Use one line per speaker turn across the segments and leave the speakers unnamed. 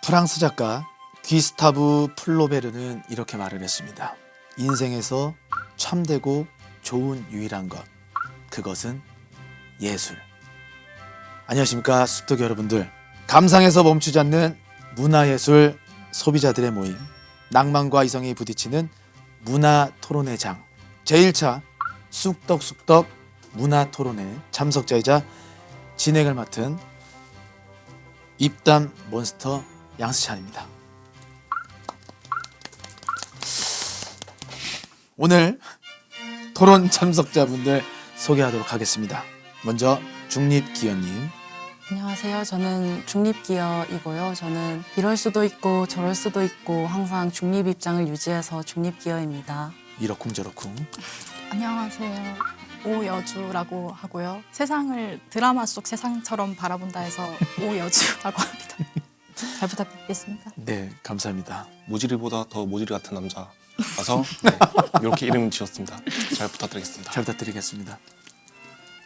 프랑스 작가 귀스타브 플로베르는 이렇게 말을 했습니다. 인생에서 참되고 좋은 유일한 것, 그것은 예술. 안녕하십니까 숲독 여러분들. 감상에서 멈추지 않는 문화예술 소비자들의 모임, 낭만과 이성이 부딪히는 문화토론회 장 제1차 쑥떡쑥떡 문화토론회 참석자이자 진행을 맡은 입담 몬스터 양수찬입니다. 오늘 토론 참석자분들 소개하도록 하겠습니다. 먼저 중립기어님.
안녕하세요. 저는 중립기어이고요. 저는 이럴 수도 있고 저럴 수도 있고 항상 중립 입장을 유지해서 중립기어입니다.
이러쿵저러쿵.
안녕하세요. 오여주라고 하고요. 세상을 드라마 속 세상처럼 바라본다 해서 오여주라고 합니다. 잘 부탁드리겠습니다.
네, 감사합니다.
모지리보다 더 모지리 같은 남자라서 이렇게 이름 지었습니다. 잘 부탁드리겠습니다.
잘 부탁드리겠습니다.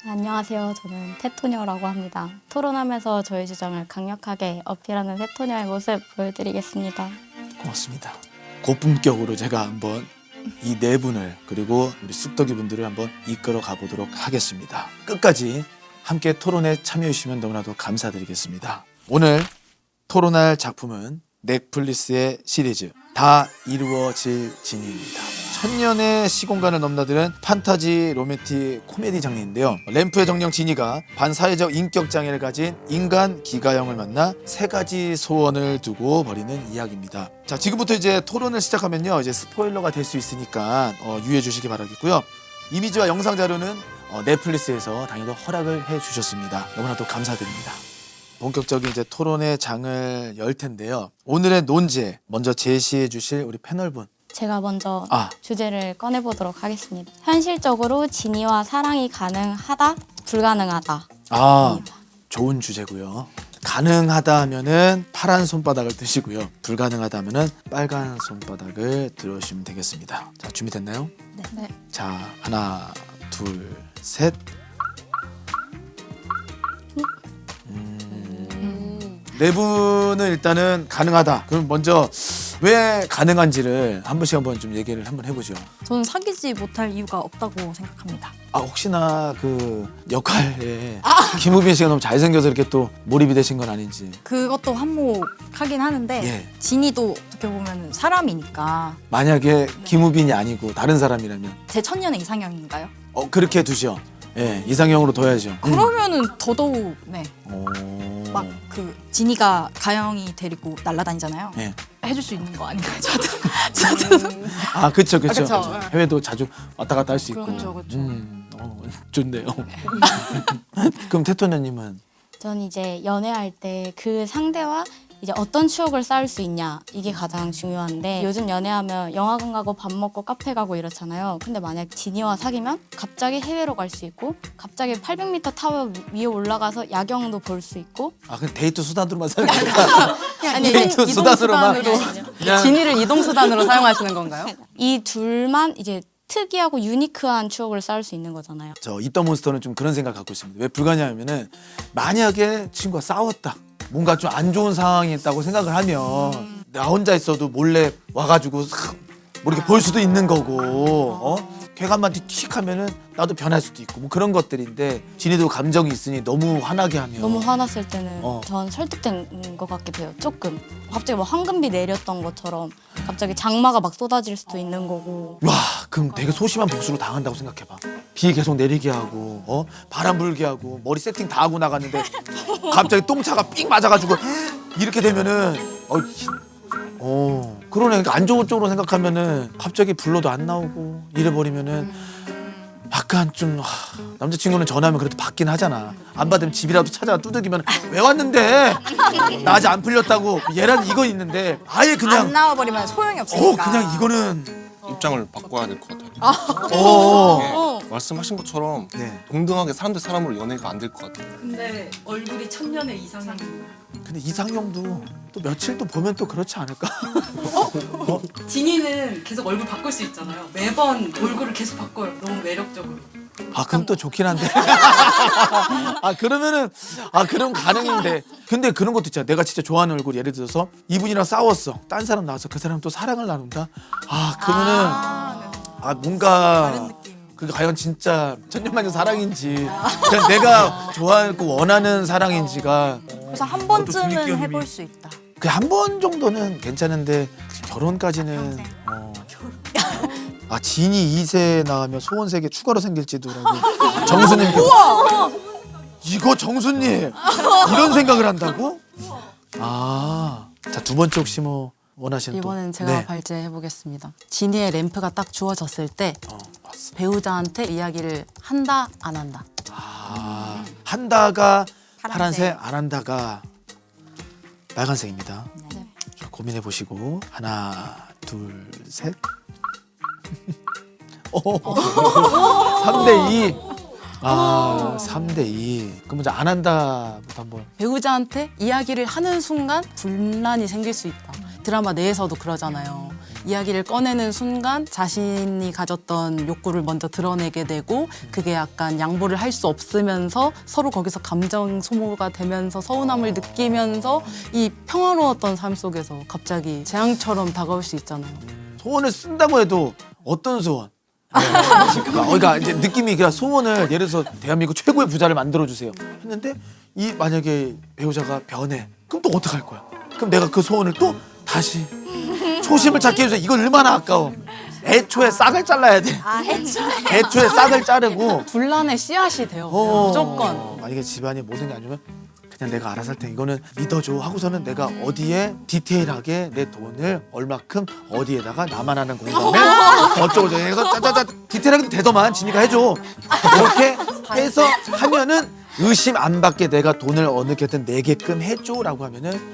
안녕하세요. 저는 테토녀라고 합니다. 토론하면서 저희 주장을 강력하게 어필하는 테토녀의 모습 보여드리겠습니다.
고맙습니다. 고품격으로 제가 한번 이 네 분을 그리고 우리 쑥떡이 분들을 한번 이끌어 가보도록 하겠습니다. 끝까지 함께 토론에 참여해 주시면 너무나도 감사드리겠습니다. 오늘 토론할 작품은 넷플릭스의 시리즈 다 이루어질 진이입니다. 천년의 시공간을 넘나드는 판타지 로맨틱 코미디 장르인데요. 램프의 정령 지니가 반사회적 인격 장애를 가진 인간 기가형을 만나 세 가지 소원을 두고 벌이는 이야기입니다. 자, 지금부터 이제 토론을 시작하면요, 이제 스포일러가 될 수 있으니까 유의해 주시기 바라겠고요. 이미지와 영상 자료는 넷플릭스에서 당연히 허락을 해 주셨습니다. 너무나도 감사드립니다. 본격적인 이제 토론의 장을 열 텐데요. 오늘의 논제 먼저 제시해 주실 우리 패널분.
제가 먼저 주제를 꺼내보도록 하겠습니다. 현실적으로 진이와 사랑이 가능하다, 불가능하다.
좋은 주제고요. 가능하다 하면은 파란 손바닥을 드시고요. 불가능하다 하면은 빨간 손바닥을 들어주시면 되겠습니다. 자, 준비됐나요?
네.
자, 하나, 둘, 셋. 네 분은 일단은 가능하다. 그럼 먼저 왜 가능한지를 한 번씩 한번 좀 얘기를 한번 해보죠.
저는 사귀지 못할 이유가 없다고 생각합니다.
혹시나 그 역할에 김우빈 씨가 너무 잘생겨서 이렇게 또 몰입이 되신 건 아닌지.
그것도 한몫하긴 하는데
예.
진이도 어떻게 보면 사람이니까
만약에 김우빈이 아니고 다른 사람이라면
제 천년의 이상형인가요?
그렇게 두죠. 예, 이상형으로 둬야죠.
그러면은 더더욱
오.
막 그 진이가 가영이 데리고 날아다니잖아요.
예.
해줄 수 있는 거 아닌가요? 저도
그쵸.
그쵸.
해외도 자주 왔다 갔다 할 수 있고.
그쵸.
좋네요. 그럼 태토녀님은?
전 이제 연애할 때 그 상대와 이제 어떤 추억을 쌓을 수 있냐, 이게 가장 중요한데, 요즘 연애하면 영화관 가고 밥 먹고 카페 가고 이렇잖아요. 근데 만약 진이와 사귀면 갑자기 해외로 갈 수 있고, 갑자기 800m 타워 위에 올라가서 야경도 볼 수 있고.
그냥 데이트 수단으로만 사용하니까.
아니,
데이트 수단으로만. 그냥
진이를 이동수단으로 사용하시는 건가요?
이 둘만 이제 특이하고 유니크한 추억을 쌓을 수 있는 거잖아요.
저 입던 몬스터는 좀 그런 생각 갖고 있습니다. 왜 불가냐면은 만약에 친구가 싸웠다, 뭔가 좀 안 좋은 상황이 있다고 생각을 하면 나 혼자 있어도 몰래 와가지고 뭐 이렇게 볼 수도 있는 거고, 걔가 한마디 틱 하면은 나도 변할 수도 있고 뭐 그런 것들인데, 진이도 감정이 있으니 너무 화나게 하면
너무 화났을 때는
어.
전 설득된 것 같기도 해요. 조금 갑자기 뭐 황금비 내렸던 것처럼 갑자기 장마가 막 쏟아질 수도 있는 거고.
와, 그럼 되게 소심한 복수로 당한다고 생각해봐. 비 계속 내리게 하고 바람 불게 하고 머리 세팅 다 하고 나갔는데 갑자기 똥차가 삥 맞아가지고 이렇게 되면은 그러네. 그러니까 안 좋은 쪽으로 생각하면은 갑자기 불러도 안 나오고 이래버리면은 약간 좀 남자친구는 전화하면 그래도 받긴 하잖아. 안 받으면 집이라도 찾아가 두들기면 왜 왔는데? 나 아직 안 풀렸다고. 얘란 이거 있는데 아예
안
그냥
나와버리면 소용이 없으니까.
그냥 이거는
입장을 바꿔야 될 것 같아요. 말씀하신 것처럼
네.
동등하게 사람들 사람으로 연애가 안 될 것 같아요.
근데 얼굴이 천년의 이상형.
근데 이상형도 또 며칠 또 보면 또 그렇지 않을까?
진이는 계속 얼굴 바꿀 수 있잖아요. 매번 얼굴을 계속 바꿔요. 너무 매력적으로.
아 그럼 또 좋긴 한데. 아 그러면은 그럼 가능인데. 근데 그런 것도 있잖아. 내가 진짜 좋아하는 얼굴 예를 들어서 이분이랑 싸웠어. 딴 사람 나와서 그 사람 또 사랑을 나눈다. 그러면은 뭔가 그게 과연 진짜 천년만년 사랑인지 그냥 내가 좋아하고 원하는 사랑인지가
그래서 한
또
번쯤은
분위기
해볼 수 있다.
그 한 번 정도는 괜찮은데 결혼까지는 진이 2세 낳으면 소원 3개 추가로 생길지도라고 정수님께서 이거 정수님 이런 생각을 한다고? 자 두 번째 혹시 뭐 원하시는 또?
이번엔 제가
네.
발제해 보겠습니다. 지니의 램프가 딱 주어졌을 때
봤어.
배우자한테 이야기를 한다 안 한다.
한다가 파란색, 안 한다가 빨간색입니다.
네.
자, 고민해 보시고 하나, 둘, 셋. 3대 2. 3대 2. 그럼 이제 안 한다부터 한번.
배우자한테 이야기를 하는 순간 분란이 생길 수 있다. 드라마 내에서도 그러잖아요. 이야기를 꺼내는 순간 자신이 가졌던 욕구를 먼저 드러내게 되고 그게 약간 양보를 할 수 없으면서 서로 거기서 감정 소모가 되면서 서운함을 느끼면서 이 평화로웠던 삶 속에서 갑자기 재앙처럼 다가올 수 있잖아요.
소원을 쓴다고 해도 어떤 소원? 그러니까 이제 느낌이 그냥 소원을 예를 들어서 대한민국 최고의 부자를 만들어 주세요 했는데 이 만약에 배우자가 변해 그럼 또 어떡할 거야? 그럼 내가 그 소원을 또 다시 초심을 찾기 위해서 이건 얼마나 아까워. 애초에 싹을 잘라야 돼. 애초에 싹을 자르고
분란의 씨앗이 돼요. 무조건.
만약에 집안이 모든 게 안 좋으면 그냥 내가 알아서 할 테니 이거는 믿어줘 하고서는 내가 어디에 디테일하게 내 돈을 얼마큼 어디에다가 나만 하는 공간에 어쩌고저쩌고 해서 짜자자 디테일하게 되더만 지니가 해줘. 이렇게 해서 하면은 의심 안 받게 내가 돈을 어느게든 내게끔 해줘라고 하면은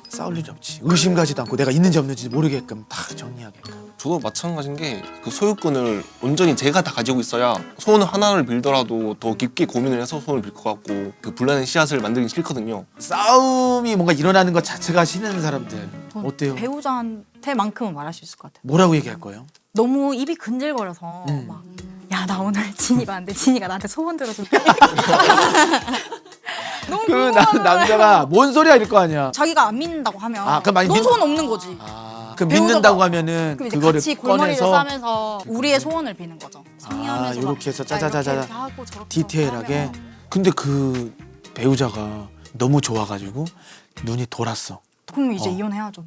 싸울 일이 없지. 의심 가지도 않고 내가 있는지 없는지 모르게끔 다 정리하게끔.
저도 마찬가지인 게 그 소유권을 온전히 제가 다 가지고 있어야 소원 하나를 빌더라도 더 깊게 고민을 해서 소원을 빌 것 같고 그 분란의 씨앗을 만들기 싫거든요.
싸움이 뭔가 일어나는 것 자체가 싫은 사람들 어때요?
배우자한테만큼은 말할 수 있을 것 같아요.
뭐라고 얘기할 거예요?
너무 입이 근질거려서 막 야 나 오늘 진이가 안 돼. 진이가 나한테 소원 들어줄게. 너무
그
궁금하잖아요.
남자가 뭔 소리야 이럴 거 아니야.
자기가 안 믿는다고 하면
그럼 많이
넌
믿-
소원 없는 거지.
그 믿는다고 하면은
그럼 이제
그거를
같이 골머리를
꺼내서
싸면서 우리의 소원을 비는 거죠. 상의하면서
이렇게 해서
막, 야,
짜자자자
이렇게 하고 저렇게
디테일하게.
하면
근데 그 배우자가 너무 좋아가지고 눈이 돌았어.
그럼 이제 이혼해야죠.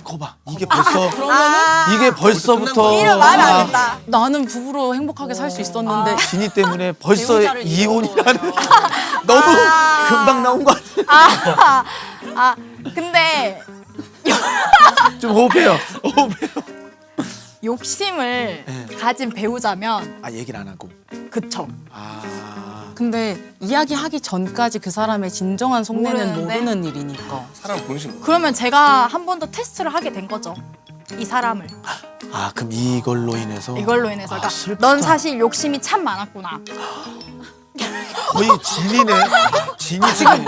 거봐 이게 벌써
아,
이게 벌써부터
이런 말을 안 했다.
나는 부부로 행복하게 살 수 있었는데
진이 때문에 벌써
배우자를
이혼이라는 너무 금방 나온 거 아니야?
근데
좀 호흡해요. 호흡해요.
욕심을
네.
가진 배우자면
얘기를 안 하고.
그쵸.
근데 이야기하기 전까지 그 사람의 진정한 속내는
모르는데?
모르는 일이니까.
사람 보내신 거예요.
그러면 제가 한 번 더 테스트를 하게 된 거죠. 이 사람을.
그럼 이걸로 인해서
이걸로 인해서. 그러니까
슬프다.
넌 사실 욕심이 참 많았구나.
거의 진이네. 진이 지금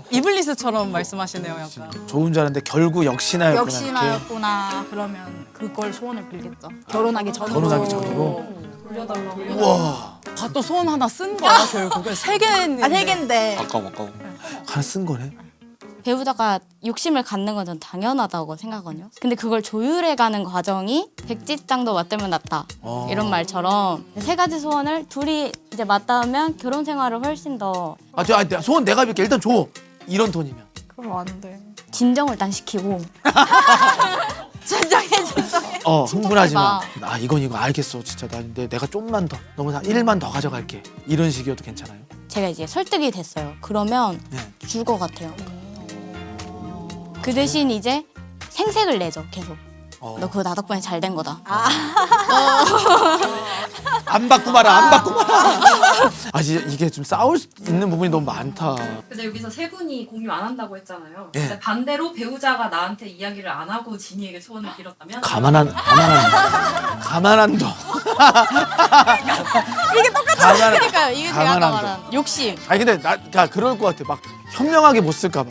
이블리스처럼 말씀하시네요, 약간.
좋은 줄 알았는데 결국 역시나였구나. 이렇게.
역시나였구나. 그러면 그걸 소원을 빌겠죠. 결혼하기 전으로.
결혼하기 전으로. 우와.
또 소원 하나 쓴 거야, 결국에. 3개 했는데.
3개인데.
아까워.
하나 쓴 거네.
배우자가 욕심을 갖는 건 전 당연하다고 생각하거든요. 근데 그걸 조율해가는 과정이 백지장도 맞들면 낫다 이런 말처럼 3가지 소원을 둘이 이제 맞닿으면 결혼 생활을 훨씬 더
소원 내가 빌게 일단 줘. 이런 돈이면.
그럼 안 돼.
진정을 일단 시키고
진정해.
흥분하지 마.
해봐.
이거 알겠어. 진짜 나 근데 내가 좀만 더 너무 1만 더 가져갈게. 이런 식이어도 괜찮아요.
제가 이제 설득이 됐어요. 그러면
네.
줄 것 같아요. 그 대신 이제 생색을 내죠. 계속. 너 그거 나 덕분에 잘 된 거다.
안 받고 말아. 안 받고 말아. 진짜 이게 좀 싸울 수 있는 부분이 너무 많다.
근데 여기서 세 분이 공유 안 한다고 했잖아요.
예.
근데 반대로 배우자가 나한테 이야기를 안 하고 진이에게 소원을 빌었다면
가만한 너.
이게 똑같아. 그러니까요. 이게 제가
가만한
아까
거.
말한 욕심.
근데 나 그럴 것 같아. 막 현명하게 못 쓸까 봐.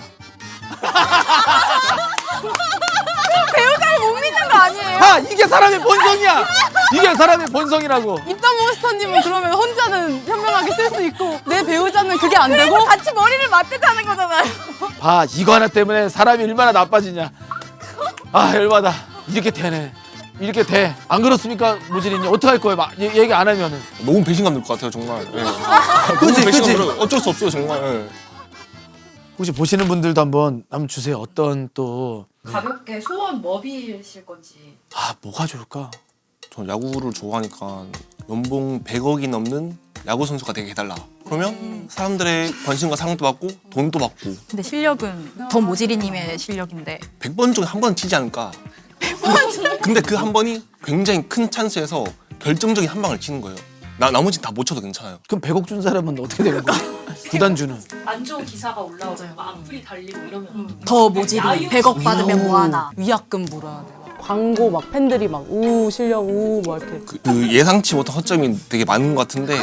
못 믿는 거 아니에요?
다 이게 사람의 본성이야. 이게 사람의 본성이라고.
입단 몬스터님은 그러면 혼자는 현명하게 쓸 수 있고 내 배우자는 그게 안 되고
같이 머리를 맞대자는 거잖아요.
봐, 이거 하나 때문에 사람이 얼마나 나빠지냐. 아, 열받아. 이렇게 되네. 이렇게 돼. 안 그렇습니까, 모질이님? 어떡할 거예요? 막 얘기 안 하면은.
너무 배신감 들 것 같아요 정말. 예.
그치,
너무 배신감
그치.
들어요. 어쩔 수 없어요 정말. 예.
혹시 보시는 분들도 한번 주세요. 어떤 또
가볍게 소원 뭐 빌실 건지.
뭐가 좋을까?
저 야구를 좋아하니까 연봉 100억이 넘는 야구 선수가 되게 해달라. 그러면 사람들의 관심과 사랑도 받고 돈도 받고
근데 실력은 더 모지리님의 실력인데
100번 중에 한 번 치지 않을까. 근데 그 한 번이 굉장히 큰 찬스에서 결정적인 한 방을 치는 거예요. 나머지 다 못 쳐도 괜찮아요.
그럼 100억 준 사람은 어떻게 되는 거야? 구단주는.
안 좋은 기사가 올라오고 막 악플이 달리고 이러면
더 모지리 100억 받으면 뭐하나.
위약금 물어야 돼. 광고 막 팬들이 막 우 실력 우막 이렇게.
그 예상치 못한 허점이 되게 많은 것 같은데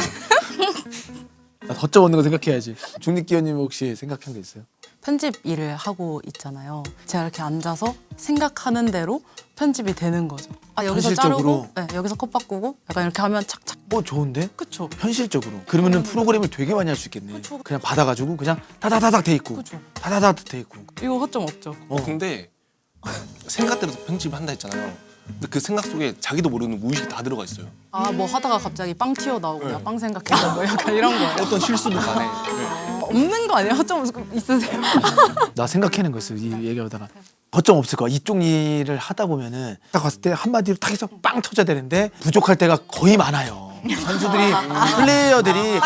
나 덧점 없는 거 생각해야지. 중립기원님 혹시 생각한 게 있어요?
편집 일을 하고 있잖아요. 제가 이렇게 앉아서 생각하는 대로 편집이 되는 거죠. 아 여기서
현실적으로?
자르고, 네, 여기서 컷 바꾸고, 약간 이렇게 하면 착착.
좋은데?
그쵸.
현실적으로. 그러면은 프로그램을 되게 많이 할 수 있겠네.
그쵸.
그냥 받아가지고 그냥 다다다닥 돼 있고,
그쵸.
다다다닥 돼 있고.
이거 허점 없죠.
근데 생각대로 편집을 한다 했잖아요. 근데 그 생각 속에 자기도 모르는 무의식이 다 들어가 있어요.
아 뭐 하다가 갑자기 빵 튀어나오고 야, 빵 생각해서 뭐 약간 이런 거예요.
어떤 실수도 간에. 네.
없는 거 아니에요? 허점 있으세요?
나 생각해낸 거 있어요. 이 얘기하다가 거점 없을 거야. 이쪽 일을 하다 보면은 딱 봤을 때 한마디로 딱 해서 빵 터져야 되는데 부족할 때가 거의 많아요. 선수들이 플레이어들이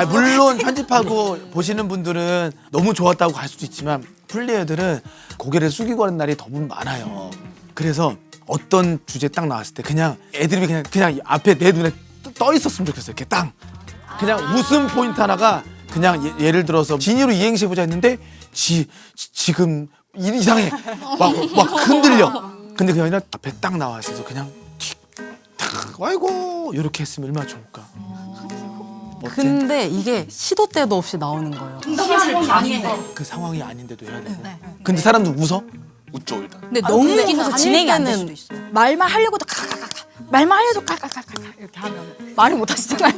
물론 편집하고 보시는 분들은 너무 좋았다고 할 수도 있지만 플레이어들은 고개를 숙이고 하는 날이 더분 많아요. 그래서 어떤 주제 딱 나왔을 때 그냥 애드립이 그냥 앞에 내 눈에 떠 있었으면 좋겠어요. 이렇게 땅 그냥 웃음 포인트 하나가 그냥 예를 들어서 진이로 이행시 해보자 했는데 지금 이상해 막 흔들려. 근데 그게 아니라 앞에 딱 나와 있어서 그냥 틱탁 아이고 이렇게 했으면 얼마나 좋을까. 어때?
근데 이게 시도 때도 없이 나오는 거예요.
시간을 아닌데
그 상황이 아닌데도 해야 되고. 근데 사람들 웃어?
웃죠 일단.
근데 너무
근데
웃겨서
아닐
진행이 안 될
때는
수도 있어요. 말만 하려고도 가가가가 말만 하려도 가가가가 이렇게 하면 말을 못 하시잖아요.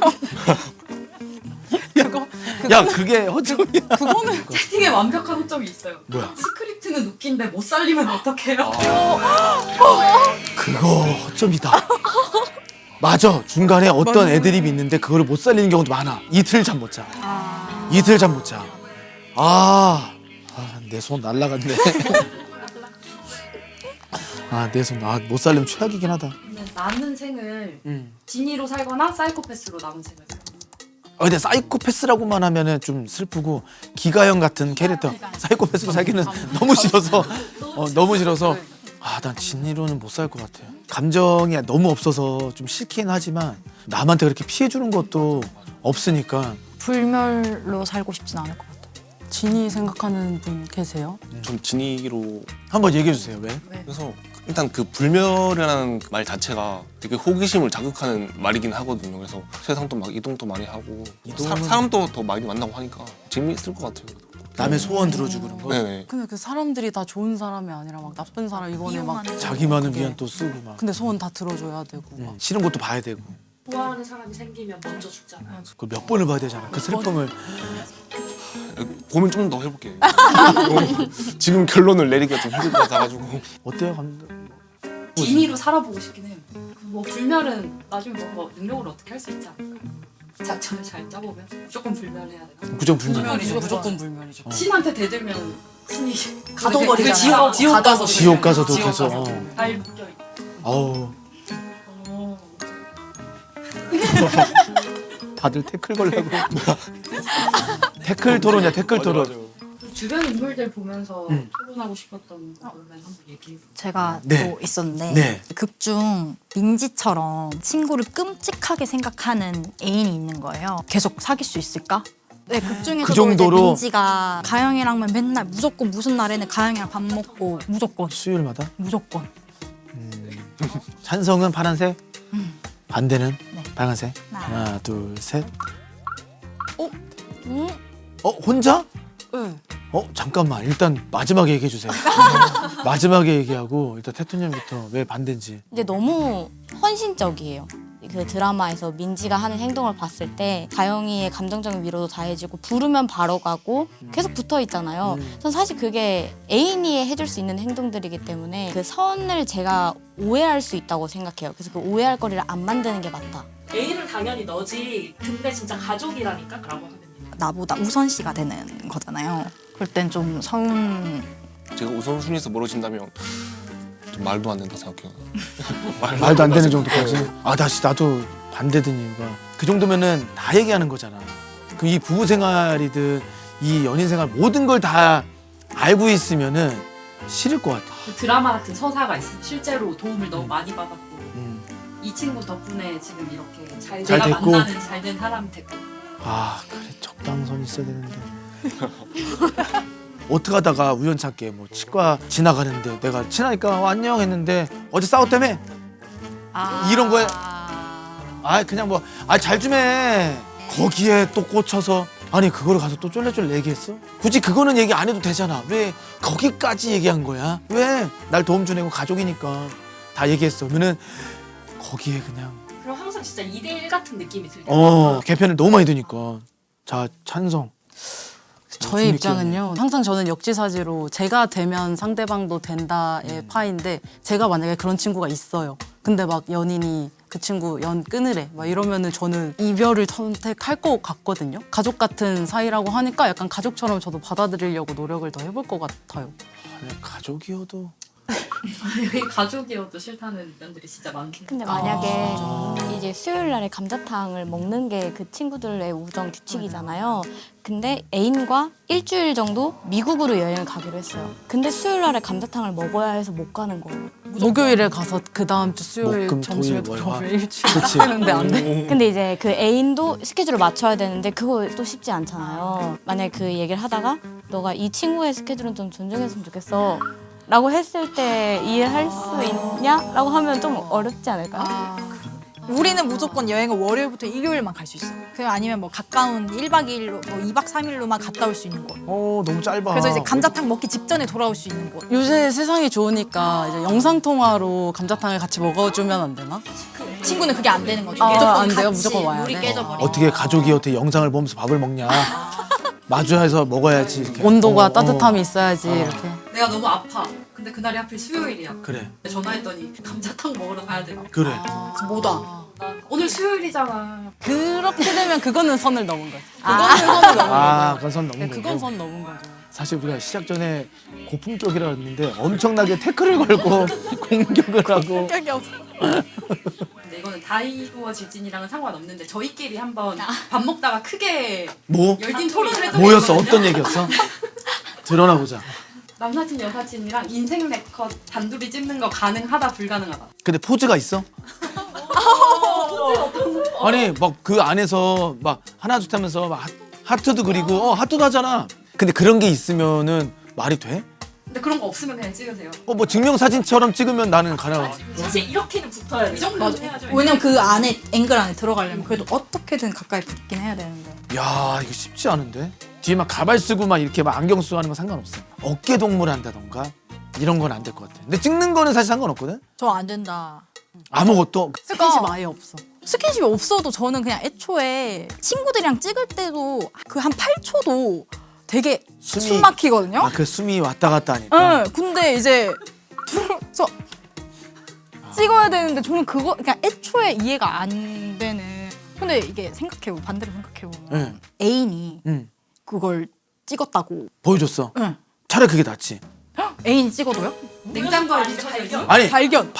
야 그게 허점이야.
그거는
채팅에 완벽한 허점이 있어요.
뭐야?
스크립트는 웃긴데 못 살리면 어떡해요?
그거 허점이다. 맞아. 중간에 어떤 애드립이 있는데 그거를 못 살리는 경우도 많아. 이틀 잠 못 자. 이틀 잠 못 자. 내 손 날라갔네. 내 손 못 살리면 최악이긴 하다.
근데 남은 생을 진이로 살거나 사이코패스로 남은 생을 살거나.
근데 사이코패스라고만 하면은 좀 슬프고 기가형 같은 캐릭터 사이코패스로 살기는 너무 싫어서 너무 싫어서 난 진이로는 못 살 것 같아요. 감정이 너무 없어서 좀 싫긴 하지만 남한테 그렇게 피해 주는 것도 없으니까.
불멸로 살고 싶진 않을 것 같아요.
진이 생각하는 분 계세요?
좀 진이로.
한번 얘기해 주세요. 왜?
그래서 일단 그 불멸이라는 말 자체가 되게 호기심을 자극하는 말이긴 하거든요. 그래서 세상도 막 이동도 많이 하고 사람도 더 많이 만나고 하니까 재미있을 것 같아요.
남의 소원 들어주고 그런 거.
네네.
근데 그 사람들이 다 좋은 사람이 아니라 막 나쁜 사람 이번에 막
자기만을
그게-
위한 또 쓰고 막.
근데 소원 다 들어줘야 되고 막.
싫은 것도 봐야 되고.
좋아하는 사람이 생기면 먼저 죽잖아요.
그걸 몇 번을 봐야 되잖아. 그 슬픔을.
고민 좀 더 해볼게. 지금 결론을 내리기가 좀 힘들 것 같아가지고.
어때요, 감독?
진이로 살아보고 싶긴 해요. 뭐 불멸은 나중에 뭐 능력으로 어떻게 할 수 있지 않을까? 작전을 잘 짜보면 무조건 불멸해야 되나?
구정 불멸.
불멸이죠. 무조건 불멸이죠.
신한테 대들면 신이
가둬버리잖아요.
지옥 가서
지옥 가서도
지옥
계속.
가서도.
날 묶여 있고.
어우. 다들 태클 걸려고. 태클 토론이야, 태클 토론.
주변 인물들 보면서 토론하고 싶었던 거를 한번 얘기해.
제가
네.
또 있었는데
네.
극중 민지처럼 친구를 끔찍하게 생각하는 애인이 있는 거예요. 계속 사귈 수 있을까? 네, 극중에서도
그 정도로?
이제 민지가 가영이랑만 맨날 무조건 무슨 날에는 가영이랑 밥 먹고 무조건
수요일마다?
무조건.
찬성은 파란색, 반대는
네.
빨간색.
네.
하나, 둘, 셋. 혼자?
네.
잠깐만 일단 마지막에 얘기해 주세요. 마지막에 얘기하고 일단 태토님부터 왜 반대인지.
이제 너무 헌신적이에요. 그 드라마에서 민지가 하는 행동을 봤을 때 다영이의 감정적인 위로도 다 해주고 부르면 바로 가고 계속 붙어 있잖아요. 전 사실 그게 애인이 해줄 수 있는 행동들이기 때문에 그 선을 제가 오해할 수 있다고 생각해요. 그래서 그 오해할 거리를 안 만드는 게 맞다.
애인은 당연히 너지. 근데 진짜 가족이라니까 라고 하면 됩니다.
나보다 우선시가 되는 거잖아요. 그럴 땐 좀 서운.
제가 우선순위에서 멀어진다면 좀 말도 안 된다 생각해요.
말도 안 되는 정도까지. 나도 반대된 이유가 그 정도면은 다 얘기하는 거잖아. 그 이 부부 생활이든 이 연인 생활 모든 걸 다 알고 있으면은 싫을 것 같아.
그 드라마 같은 서사가 있어. 실제로 도움을 너무 많이 받았고
음.
이 친구 덕분에 지금 이렇게
잘
내가
됐고.
만나는 잘된 사람이 됐고.
그래 적당선 있어야 되는데. 어떻게 하다가 우연찮게 뭐 치과 지나가는데 내가 친하니까 안녕 했는데 어제 싸웠다며? 이런 거에 그냥 뭐 잘 좀 해. 거기에 또 꽂혀서 아니 그거를 가서 또 쫄래쫄래 얘기했어? 굳이 그거는 얘기 안 해도 되잖아. 왜 거기까지 얘기한 거야? 왜? 날 도움 주내고 가족이니까 다 얘기했어. 그러면은 거기에 그냥
그럼 항상 진짜 2대1 같은 느낌이 들죠.
개편을 너무 많이 드니까. 자 찬성.
저의 입장은요. 항상 저는 역지사지로 제가 되면 상대방도 된다의 파인데 제가 만약에 그런 친구가 있어요. 근데 막 연인이 그 친구 연 끊으래 막 이러면은 저는 이별을 선택할 것 같거든요. 가족 같은 사이라고 하니까 약간 가족처럼 저도 받아들이려고 노력을 더 해볼 것 같아요.
가족이어도
여기 가족이어도 싫다는 면들이 진짜 많긴 해.
근데 만약에 이제 수요일 날에 감자탕을 먹는 게 그 친구들의 우정 규칙이잖아요. 근데 애인과 일주일 정도 미국으로 여행을 가기로 했어요. 근데 수요일 날에 감자탕을 먹어야 해서 못 가는 거예요.
목요일에 가서 그 다음 주 수요일
목, 금,
점심에
토일, 월, 화.
돌아오면 일주일
그치.
하는데 안 돼.
근데 이제 그 애인도 스케줄을 맞춰야 되는데 그거 또 쉽지 않잖아요. 만약에 그 얘기를 하다가 너가 이 친구의 스케줄은 좀 존중했으면 좋겠어 라고 했을 때 이해할 수 있냐? 라고 하면 좀 어렵지 않을까요?
우리는 무조건 여행을 월요일부터 일요일만 갈 수 있어. 그 아니면 뭐 가까운 1박 2일로 뭐 2박 3일로만 갔다 올 수 있는 곳.
너무 짧아.
그래서 이제 감자탕 먹기 직전에 돌아올 수 있는 곳.
요새 세상이 좋으니까 이제 영상통화로 감자탕을 같이 먹어주면 안 되나?
친구는 그게 안 되는 거죠.
아,
무조건
안 돼요?
같이
무조건 와야
물이
돼?
깨져버리고.
어떻게 가족이 어떻게 영상을 보면서 밥을 먹냐. 마주해서 먹어야지 이렇게.
온도가 따뜻함이 있어야지 이렇게.
내가 너무 아파. 근데 그날이 하필 수요일이야.
그래
전화했더니 감자탕 먹으러 가야 돼.
그래.
못 와.
오늘 수요일이잖아.
그렇게 되면 그거는 선을 넘은 거지. 그거는 선을 넘은 거죠.
그건 선 넘은
네,
거고.
그건 선 넘은 거죠.
사실 우리가 시작 전에 고품격이라 했는데 엄청나게 태클을 걸고 공격을 하고.
근데 이거는 다이구와 질진이랑은 상관없는데 저희끼리 한번 밥 먹다가 크게
뭐?
열띤 토론을 해서
뭐였어? 어떤 얘기였어? 드러나 보자.
남사친 여사친이랑 인생 네컷 단둘이 찍는 거 가능하다 불가능하다.
근데 포즈가 있어? 아니 막 그 안에서 막 하나 둘 하면서 막 하트도 그리고 하트도 하잖아. 근데 그런 게 있으면은 말이 돼?
근데 그런 거 없으면 그냥 찍으세요.
뭐 증명사진처럼 찍으면 나는 가능하고.
사실 이렇게는 붙어야 돼.
이 정도는 해야죠.
왜냐면 그 안에 앵글 안에 들어가려면 그래도 어떻게든 가까이 붙긴 해야 되는데.
야 이거 쉽지 않은데? 뒤에 막 가발 쓰고 막 이렇게 막 안경 쓰고 하는 건 상관없어. 어깨 동무를 한다던가 이런 건 안 될 것 같아. 근데 찍는 거는 사실 상관없거든?
저 안 된다.
아무것도.
스킨십 아예 없어.
스킨십이 없어도 저는 그냥 애초에 친구들이랑 찍을 때도 그 한 8초도 되게 숨 막히거든요.
그 숨이 왔다 갔다 하니까.
응, 근데 이제 둘이서 찍어야 되는데 저는 그거 그냥 애초에 이해가 안 되는. 근데 이게 생각해보면 반대로 생각해보면
응.
애인이
응.
그걸 찍었다고.
보여줬어.
응.
차라리 그게 낫지.
애인이 찍어도요?
냉장고에 미쳐져 있어.
아니
발견.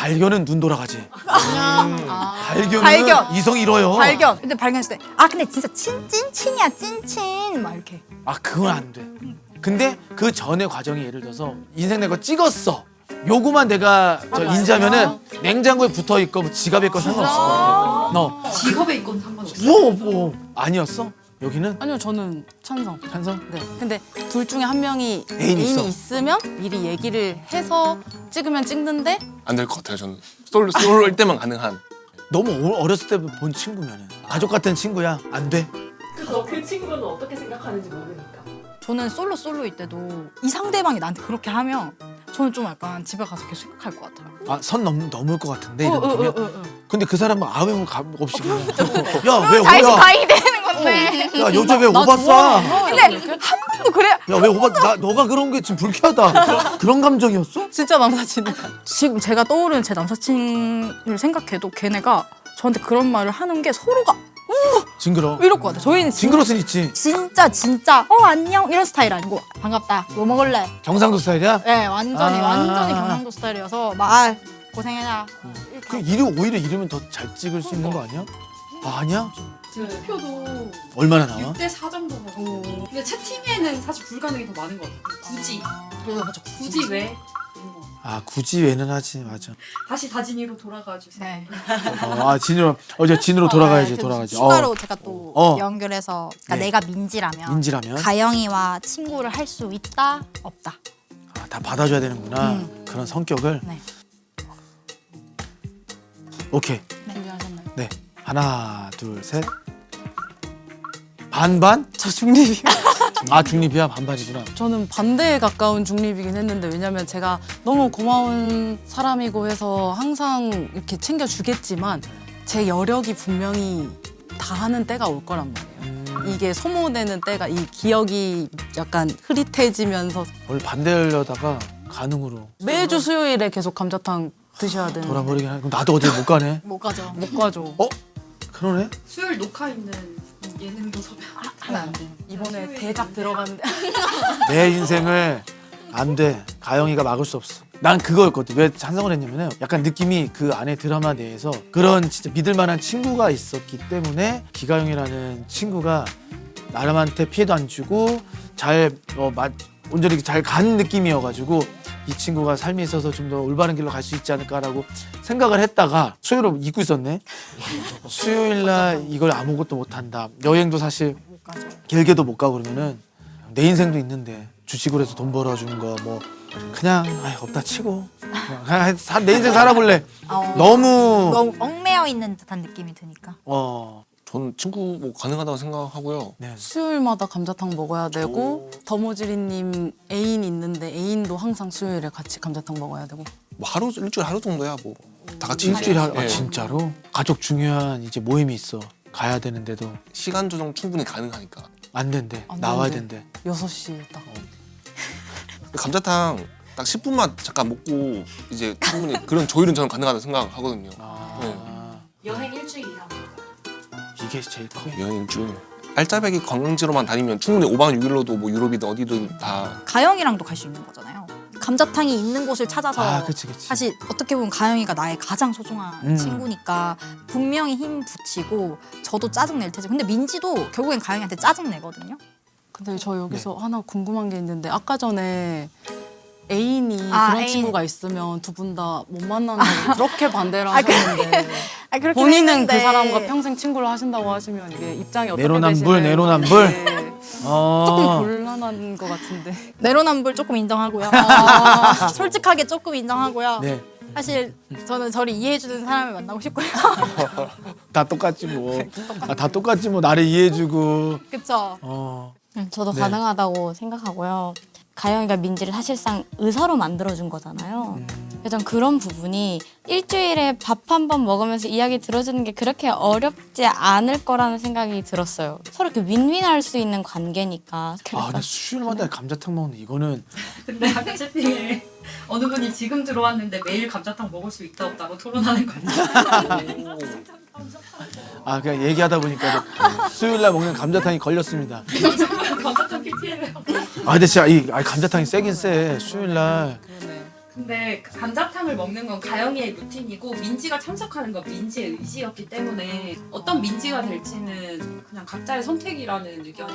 눈 돌아가지. 발견은
발견.
이성 잃어요.
발견. 근데 발견했을 때 근데 진짜 찐친이야 찐친 막 이렇게.
그건 안 돼. 근데 그 전에 과정이 예를 들어서 인생 내 거 찍었어. 요거만 내가 인지하면은 냉장고에 붙어 있고 뭐 지갑에 있고 상관없을 것 같아. 너
직업에 있건 상관없어.
뭐 아니었어? 여기는
아니요, 저는 찬성.
찬성?
네. 근데 둘 중에 한 명이
애인이 있어.
있으면 미리 얘기를 해서 찍으면 찍는데
안 될 것 같아요 저는. 솔로일 때만 가능한.
너무 어렸을 때 본 친구면은 가족 같은 친구야 안 돼.
그 친구는 어떻게 생각하는지 모르니까.
저는 솔로일 때도 이 상대방이 나한테 그렇게 하면 저는 좀 약간 집에 가서 계속 생각할 것 같아요.
아, 선 넘을 것 같은데 이런 느낌이야? 근데 그 사람은 아무 감 없이 그냥 야왜
자의식
오야?
과잉이 되는 건데.
야 여자 왜
나
오바 싸?
좋아.
근데 한 번도 그래.
야왜 오바 나 너가 그런 게 지금 불쾌하다. 그런 감정이었어?
진짜 남사친이다.
지금 제가 떠오르는 제 남사친을 생각해도 걔네가 저한테 그런 말을 하는 게 서로가
징그러.
이럴 것 같아. 저희는
징그러 순 있지.
진짜 안녕 이런 스타일 아니고 반갑다 뭐 먹을래.
경상도 스타일이야?
네 완전히
아.
완전히 경상도 스타일이어서 막 고생해라.
그 오히려 이러면 더 잘 찍을 수 있는 거 아니야? 아, 아니야?
제 투표도
얼마나 나와?
6대4 정도 가고 근데 채팅에는 사실 불가능이 더 많은 것 같아요. 굳이 왜? 이런 거.
아 굳이 왜는 하지 맞아.
다시 다진이로 돌아가 주세요.
네.
진으로 진으로 돌아가야지 돌아가지.
추가로 제가 또
어.
연결해서 그러니까
네.
내가 민지라면
민지라면
가영이와 친구를 할 수 있다 없다.
아, 다 받아줘야 되는구나. 그런 성격을.
네.
오케이.
준비하셨나요?
네. 하나, 둘, 셋. 반반?
저 중립이.
아 중립이야 반반이구나.
저는 반대에 가까운 중립이긴 했는데 왜냐면 제가 너무 고마운 사람이고 해서 항상 이렇게 챙겨주겠지만 제 여력이 분명히 다 하는 때가 올 거란 말이에요. 이게 소모되는 때가 이 기억이 약간 흐릿해지면서
뭘 반대하려다가 가능으로
매주 수요일에 계속 감자탕 드셔야 되는
돌아버리긴 하. 그럼 나도 어디 못 가네.
못 가죠.
못 가죠.
그러네.
수요일 녹화 있는 예능도 섭외
하면 안 돼요. 이번에 대작 들어가는데
내 인생을 안 돼. 가영이가 막을 수 없어. 난 그거였거든. 왜 찬성을 했냐면은 약간 느낌이 그 안에 드라마 내에서 그런 진짜 믿을 만한 친구가 있었기 때문에 기가영이라는 친구가 나름한테 피해도 안 주고 잘 온전히 잘 가는 느낌이어가지고 이 친구가 삶에 있어서 좀 더 올바른 길로 갈 수 있지 않을까라고 생각을 했다가 수요일로 잊고 있었네. 수요일날 이걸 아무것도 못한다. 여행도 사실 길게도 못 가고 그러면은 내 인생도 있는데 주식으로 해서 돈 벌어주는 거 뭐 그냥 없다 치고 그냥 내 인생 살아볼래. 너무
너무 얽매여 있는 듯한 느낌이 드니까.
저는 친구 뭐 가능하다고 생각하고요.
네.
수요일마다 감자탕 먹어야 되고 더모지리님 애인 있는데 애인도 항상 수요일에 같이 감자탕 먹어야 되고
뭐 일주일 하루 정도야 뭐 다 같이
일주일에
예.
진짜로 가족 중요한 이제 모임이 있어 가야 되는데도
시간 조정 충분히 가능하니까.
안 된대.
안
나와야
된대.
된대.
6시에 딱.
감자탕 딱 10분만 잠깐 먹고 이제 충분히 그런 조율은 저는 가능하다고 생각하거든요.
여행 일주일 이상.
이게 제일 커.
여행 일주일. 알짜배기 관광지로만 다니면 충분히 5박 6일로도 뭐 유럽이든 어디든 다
가영이랑도 갈 수 있는 거잖아요. 감자탕이 있는 곳을 찾아서
그치.
사실 어떻게 보면 가영이가 나의 가장 소중한 친구니까 분명히 힘 붙이고 저도 짜증 낼 테지. 근데 민지도 결국엔 가영이한테 짜증 내거든요.
근데 저 여기서 하나 궁금한 게 있는데 아까 전에 애인이 그런
애인.
친구가 있으면 두 분 다 못 만난다고 그렇게 반대를 하셨는데
그렇긴
본인은
했는데.
그 사람과 평생 친구를 하신다고 하시면 이게 입장이 어떻게
내로남불,
되시는지
내로남불.
조금 곤란한 것 같은데
내로남불 조금 인정하고요. 솔직하게 조금 인정하고요.
네.
사실 저는 저를 이해해주는 사람을 만나고 싶고요.
다 똑같지 뭐. 다 똑같지 뭐. 나를 이해해주고.
그쵸?
저도
네.
가능하다고 생각하고요. 가영이가 민지를 사실상 의사로 만들어준 거잖아요. 그래서 전 그런 부분이 일주일에 밥 한 번 먹으면서 이야기 들어주는 게 그렇게 어렵지 않을 거라는 생각이 들었어요. 서로 이렇게 윈윈할 수 있는 관계니까.
근데 수요일마다 감자탕 먹는 이거는
근데 아까 채팅에 어느 분이 지금 들어왔는데 매일 감자탕 먹을 수 있다 없다고 토론하는 거 아니에요?
그냥 얘기하다 보니까 수요일날 먹는 감자탕이 걸렸습니다.
감자탕 PPL을 하고
근데 진짜 이 감자탕이 세긴 세. 수요일날.
근데 그 감자탕을 먹는 건 가영이의 루틴이고 민지가 참석하는 건 민지의 의지였기 때문에 어떤 민지가 될지는 그냥 각자의 선택이라는 의견이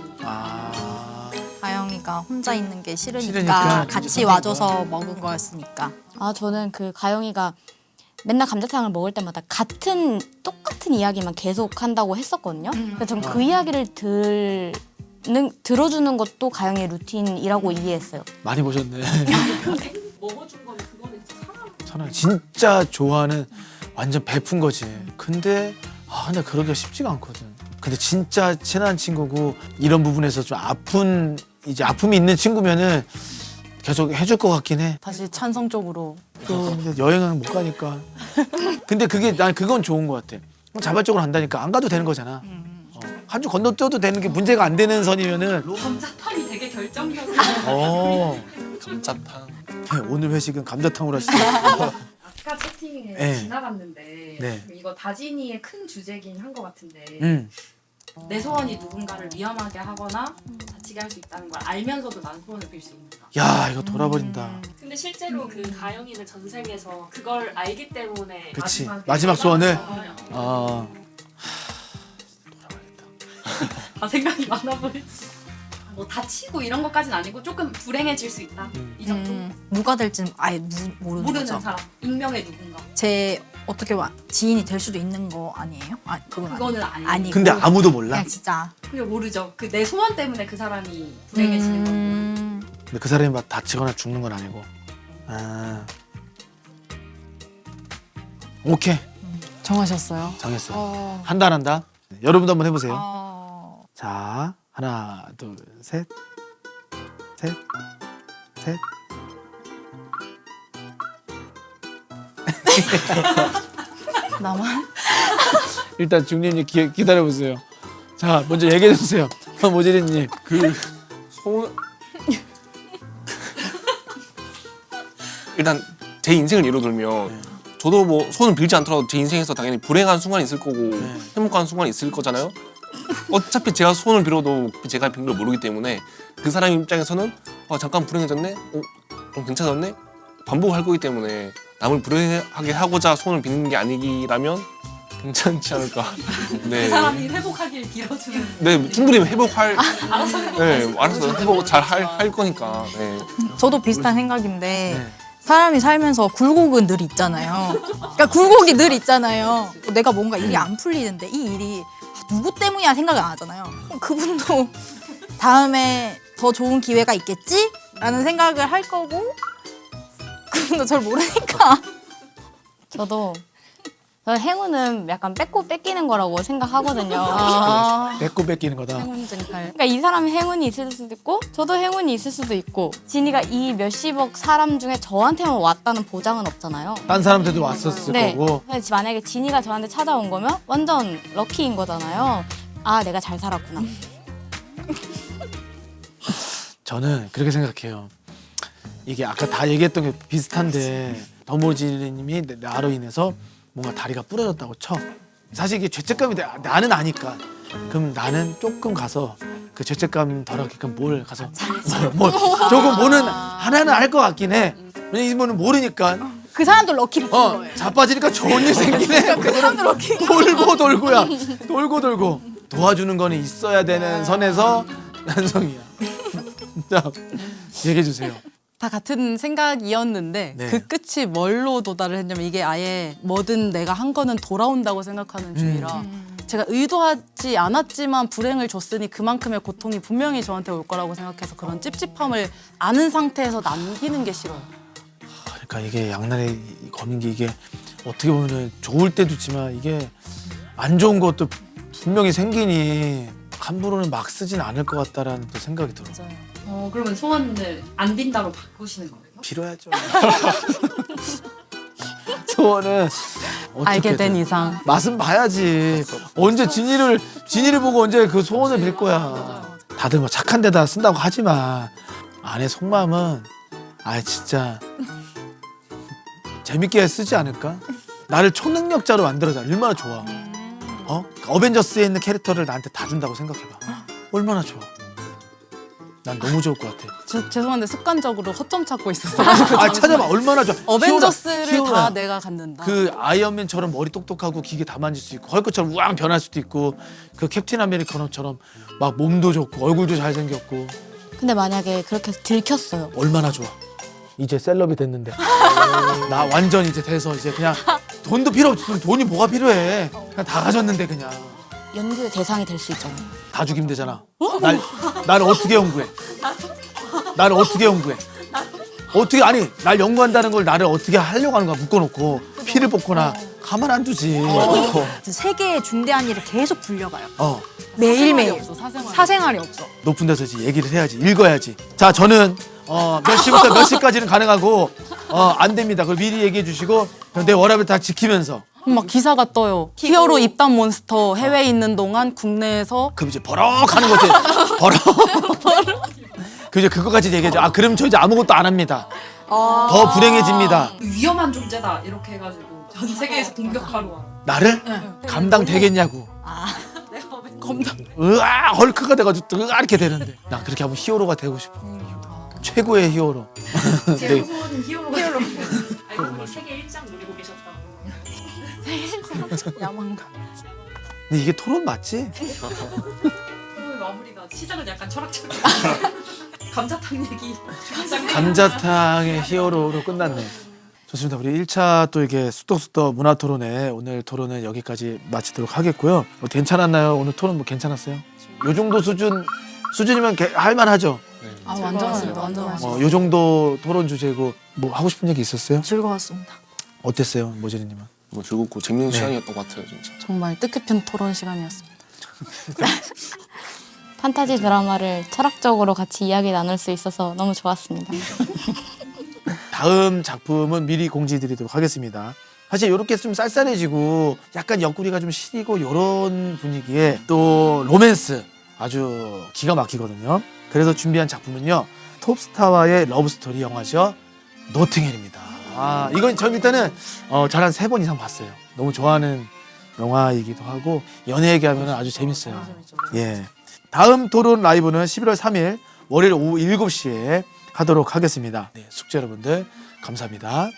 가영이가 혼자 있는 게 싫으니까,
싫으니까
같이
진짜
와줘서 먹은 거였으니까.
저는 그 가영이가 맨날 감자탕을 먹을 때마다 똑같은 이야기만 계속 한다고 했었거든요. 그래서 전 그 이야기를 들어주는 것도 가영이의 루틴이라고 이해했어요.
많이 보셨네.
먹어준 거는 그거는
사람 진짜 좋아하는 완전 베푼 거지. 근데 그러기가 쉽지가 않거든. 근데 진짜 친한 친구고 이런 부분에서 좀 아픈 이제 아픔이 있는 친구면은 계속 해줄 것 같긴 해.
다시 찬성 쪽으로.
근데 여행은 못 가니까. 근데 그게 난 그건 좋은 것 같아. 자발적으로 한다니까 안 가도 되는 거잖아. 한 주 건너뛰어도 되는 게 문제가 안 되는 선이면은.
감자탕이 되게 결정적이에요.
감자탕.
오늘 회식은 감자탕으로 하시죠.
아까 채팅에
네.
지나갔는데
네.
이거 다진이의 큰 주제긴 한 것 같은데
네.
내 소원이 누군가를 위험하게 하거나 다치게 할 수 있다는 걸 알면서도 난 소원을 빌 수 있는가?
야 이거 돌아버린다.
근데 실제로 그 가영이는 전생에서 그걸 알기 때문에
그치.
마지막에
마지막 소원을.
나와요.
아
아 생각이 많아 보여. 뭐 다치고 이런 것까지는 아니고 조금 불행해질 수 있다. 이 정도.
누가 될지는 아예 모르는
모르는
거죠.
사람, 익명의 누군가.
제 어떻게 보면 지인이 될 수도 있는 거 아니에요? 아 그건
그거는 아니고.
아니고.
근데 아무도 몰라.
그냥 진짜.
그냥 모르죠. 그 내 소원 때문에 그 사람이 불행해지는 거고.
근데 그 사람이 막 다치거나 죽는 건 아니고. 아 오케이
정하셨어요?
정했어요. 한다. 여러분도 한번 해보세요. 자 하나 둘 셋.
나만?
일단 중립님 기다려보세요. 자 먼저 얘기해주세요. 모지리님.
그 소원 일단 제 인생을 예로 들면 저도 뭐 소원을 빌지 않더라도 제 인생에서 당연히 불행한 순간이 있을 거고 행복한 순간이 있을 거잖아요. 어차피 제가 소원을 빌어도 제가 빈 걸 모르기 때문에 그 사람 입장에서는 잠깐 불행해졌네? 좀 괜찮았네? 반복할 거기 때문에 남을 불행하게 하고자 소원을 비는 게 아니라면 괜찮지 않을까. 네.
그 사람이 회복하길 빌어주는.
네, 충분히 회복할.
알아서 회복.
네, 알아서 회복 잘 할 거니까. 네.
저도 비슷한 생각인데
네.
사람이 살면서 굴곡은 늘 있잖아요. 그러니까 굴곡이 늘 있잖아요. 내가 뭔가 일이 안 풀리는데 이 일이 누구 때문이야 생각이 안 하잖아요. 그럼 그분도 다음에 더 좋은 기회가 있겠지? 라는 생각을 할 거고 그분도 절 모르니까.
저도 행운은 약간 뺏고 뺏기는 거라고 생각하거든요.
뺏고 뺏기는 거다.
행운 증칼. 그러니까 이 사람이 행운이 있을 수도 있고 저도 행운이 있을 수도 있고 진이가 이 몇십억 사람 중에 저한테만 왔다는 보장은 없잖아요.
딴 사람들도 왔었을
네.
거고.
근데 만약에 진이가 저한테 찾아온 거면 완전 럭키인 거잖아요. 아 내가 잘 살았구나.
저는 그렇게 생각해요. 이게 아까 다 얘기했던 게 비슷한데 더모지님이 나로 인해서 뭔가 다리가 부러졌다고 쳐. 사실 이게 죄책감이 나는 아니까. 그럼 나는 조금 가서 그 죄책감 덜하게끔 뭘 가서 뭘 조금 뭐는 하나는 할 것 같긴 해. 왜냐면 이분은 모르니까.
그 사람도 럭키를 준 거예요.
자빠지니까 좋은 일 생기네.
그 사람도 럭키.
돌고 돌고야. 돌고 도와주는 거는 있어야 되는 선에서 난성이야. 자 얘기해 주세요.
다 같은 생각이었는데
네.
그 끝이 뭘로 도달을 했냐면 이게 아예 뭐든 내가 한 거는 돌아온다고 생각하는 주의라 제가 의도하지 않았지만 불행을 줬으니 그만큼의 고통이 분명히 저한테 올 거라고 생각해서 그런 찝찝함을 아는 상태에서 남기는 게 싫어요.
그러니까 이게 양날의 검인 게 이게 어떻게 보면은 좋을 때도 있지만 이게 안 좋은 것도 분명히 생기니 함부로는 막 쓰진 않을 것 같다라는 또 생각이 들어.
그러면 소원을 안 빈다로 바꾸시는 거예요?
빌어야죠. 소원은
알게
어떻게든.
된 이상.
맛은 봐야지. 언제 진이를 보고 언제 그 소원을 빌 거야. 다들 뭐 착한 데다 쓴다고 하지만 안에 속마음은 진짜 재밌게 쓰지 않을까? 나를 초능력자로 만들어줘. 얼마나 좋아. 어벤져스에 있는 캐릭터를 나한테 다 준다고 생각해봐. 얼마나 좋아. 난 너무 좋을 것 같아.
죄송한데 습관적으로 허점 찾고 있었어요.
찾아봐. 얼마나 좋아.
어벤져스를
히어로야.
다 내가 갖는다.
그 아이언맨처럼 머리 똑똑하고 기계 다 만질 수 있고 헐크처럼 우왕 변할 수도 있고 그 캡틴 아메리카노처럼 막 몸도 좋고 얼굴도 잘생겼고
근데 만약에 그렇게 해서 들켰어요.
얼마나 좋아. 이제 셀럽이 됐는데 나 완전 이제 돼서 이제 그냥 돈도 필요 없어. 돈이 뭐가 필요해. 그냥 다 가졌는데 그냥
연구의 대상이 될 수 있잖아요.
다 죽이면 되잖아. 나를 어떻게 연구해? 나를 어떻게 연구해? 어떻게 아니 날 연구한다는 걸 나를 어떻게 하려고 하는 거야. 묶어놓고 피를 뽑거나 가만 안 두지.
세계의 중대한 일을 계속 불려가요.
사생활이
매일매일.
없어, 사생활이.
사생활이 없어.
높은 데서 이제 얘기를 해야지. 읽어야지. 자, 저는 몇 시부터 몇 시까지는 가능하고 안 됩니다. 그걸 미리 얘기해 주시고 내 워라밸 다 지키면서.
막 기사가 떠요. 히어로 입단 몬스터 해외에 있는 동안 국내에서
그럼 이제 버럭 하는 거지. 버럭. 그 이제 그거까지 얘기하죠. 아, 그럼 저 이제 아무것도 안 합니다. 더 불행해집니다.
위험한 존재다 이렇게 해가지고 전 세계에서 공격하러 와.
나를 감당 되겠냐고. 으아, 헐크가 돼가지고 으아 이렇게 되는데 나 그렇게 한번 히어로가 되고 싶어. 최고의 히어로. 네.
제손 히어로가
알고 보니 세계 1장 누리고 계셨다고.
야망가.
근데 이게 토론 맞지?
토론의 마무리가 시작은 약간 철학적이야. 감자탕 얘기.
감자탕의 히어로로 끝났네. 좋습니다. 우리 1차 또 이게 수덕수덕 문화 토론회 오늘 토론은 여기까지 마치도록 하겠고요. 괜찮았나요? 오늘 토론 뭐 괜찮았어요? 요 정도 수준이면 할만하죠.
아, 완전 하시죠.
요 정도 토론 주제고 뭐 하고 싶은 얘기 있었어요?
즐거웠습니다.
어땠어요, 모재리님은?
뭐 즐겁고 재밌는
네.
시간이었던 것 같아요, 진짜.
정말 뜻깊은 토론 시간이었습니다.
판타지 드라마를 철학적으로 같이 이야기 나눌 수 있어서 너무 좋았습니다.
다음 작품은 미리 공지드리도록 하겠습니다. 사실 이렇게 좀 쌀쌀해지고 약간 옆구리가 좀 시리고 이런 분위기에 또 로맨스 아주 기가 막히거든요. 그래서 준비한 작품은요. 톱스타와의 러브스토리 영화죠. 노팅힐입니다. 아, 이건 전 일단은 잘 한 3번 이상 봤어요. 너무 좋아하는 영화이기도 하고 연애 얘기하면 아주 재밌어요. 예. 다음 토론 라이브는 11월 3일 월요일 오후 7시에 하도록 하겠습니다. 네, 숙제 여러분들 감사합니다.